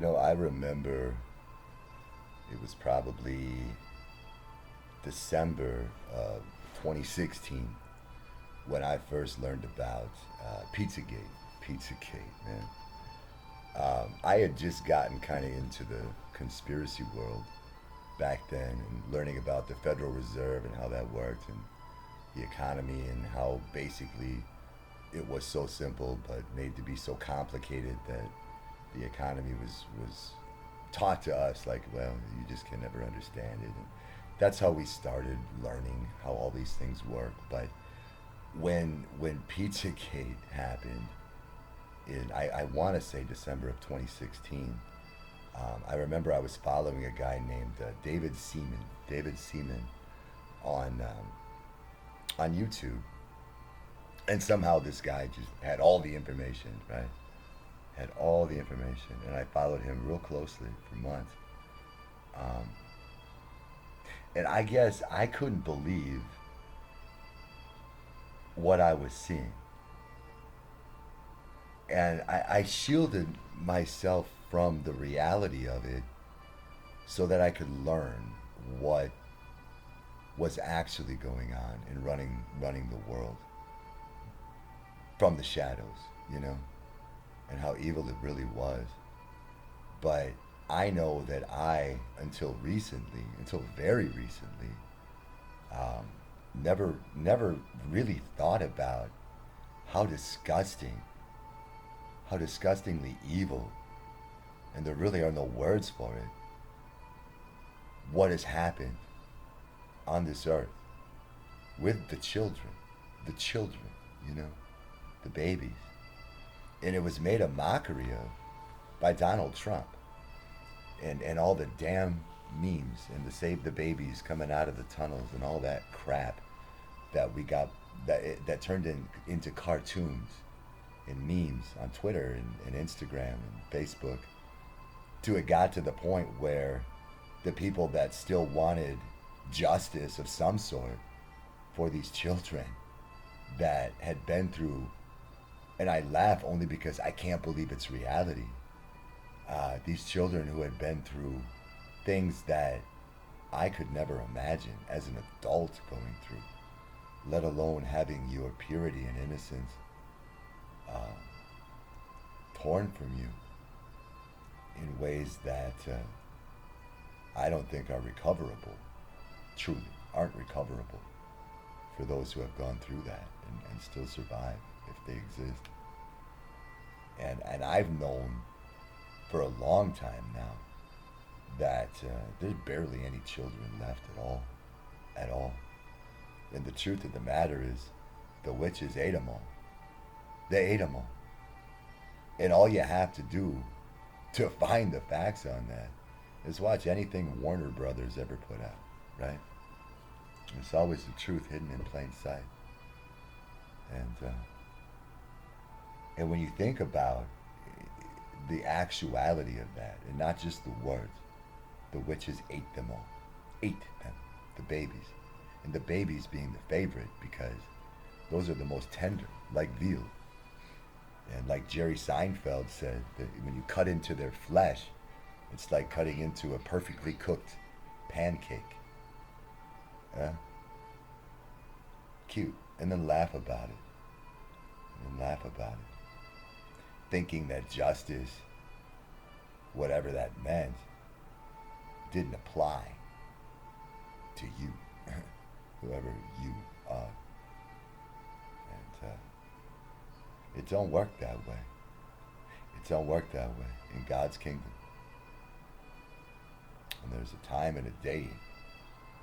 I remember it was probably December of 2016 when I first learned about Pizzagate. Pizzagate, man. I had just gotten kind of into the conspiracy world back then and learning about the Federal Reserve and how that worked and the economy and how basically it was so simple but made to be so complicated that the economy was taught to us like, well, you just can never understand it. And that's how we started learning how all these things work. But when Pizzagate happened in I want to say December of 2016, I remember I was following a guy named David Seaman on YouTube, and somehow this guy just had all the information, right? Had all the information, and I followed him real closely for months. Um, and I guess I couldn't believe what I was seeing, and I shielded myself from the reality of it so that I could learn what was actually going on in running the world from the shadows, you know, and how evil it really was. But I know that until very recently, um, never really thought about how disgusting, how disgustingly evil, and there really are no words for it, what has happened on this earth with the children, you know, the babies. And it was made a mockery of by Donald Trump and all the damn memes and the save the babies coming out of the tunnels and all that crap that we got that turned into cartoons and memes on Twitter and Instagram and Facebook to it got to the point where the people that still wanted justice of some sort for these children that had been through, and I laugh only because I can't believe it's reality. These children who had been through things that I could never imagine as an adult going through, let alone having your purity and innocence uh, torn from you in ways that I don't think are recoverable, truly aren't recoverable for those who have gone through that and still survive if they exist. And I've known for a long time now that there's barely any children left at all. And the truth of the matter is, the witches ate them all. They ate them all. And all you have to do to find the facts on that is watch anything Warner Brothers ever put out, right? It's always the truth hidden in plain sight. And when you think about the actuality of that, and not just the words, the witches ate them all, ate them, the babies, and the babies being the favorite because those are the most tender, like veal. And like Jerry Seinfeld said, that when you cut into their flesh, it's like cutting into a perfectly cooked pancake. Uh, Cute. And then laugh about it. And then laugh about it. Thinking that justice, whatever that meant, didn't apply to you, whoever you are. And it don't work that way. It don't work that way in God's kingdom. And there's a time and a day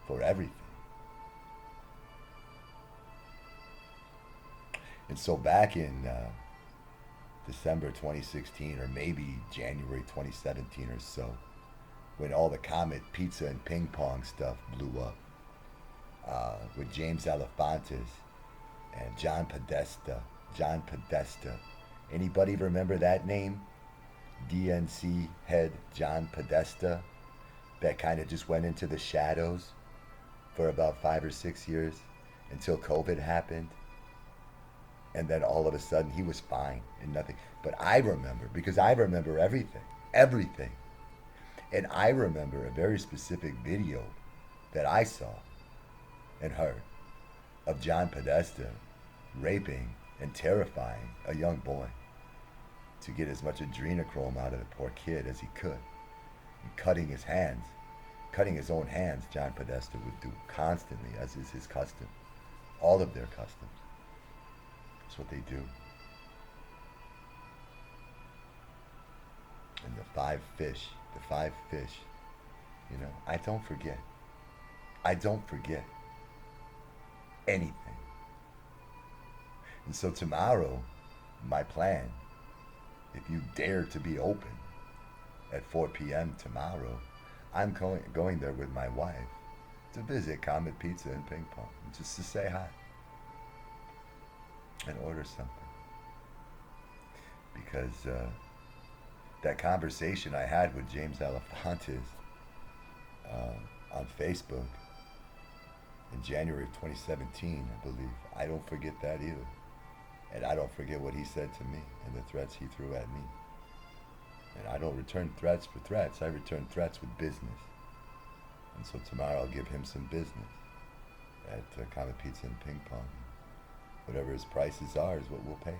for everything. And so back in December 2016 or maybe January 2017 or so, when all the COMET pizza and ping pong stuff blew up with James Alefantis and John Podesta. John Podesta. Anybody remember that name? DNC head John Podesta, that kind of just went into the shadows for about 5 or 6 years until COVID happened. And then all of a sudden he was fine and nothing. But I remember, because I remember everything. everything. And I remember a very specific video that I saw and heard of John Podesta raping and terrifying a young boy to get as much adrenochrome out of the poor kid as he could. And cutting his hands, cutting his own hands, John Podesta would do constantly, as is his custom. All of their customs. That's what they do. And the five fish, you know, I don't forget. I don't forget anything. And so tomorrow, my plan, if you dare to be open at 4 p.m. tomorrow, I'm going there with my wife to visit Comet Pizza and Ping Pong, just to say hi and order something. Because that conversation I had with James Alefantis on Facebook in January of 2017, I believe, I don't forget that either. And I don't forget what he said to me and the threats he threw at me. And I don't return threats for threats. I return threats with business. And so tomorrow I'll give him some business at Comet Pizza and Ping Pong. Whatever his prices are is what we'll pay.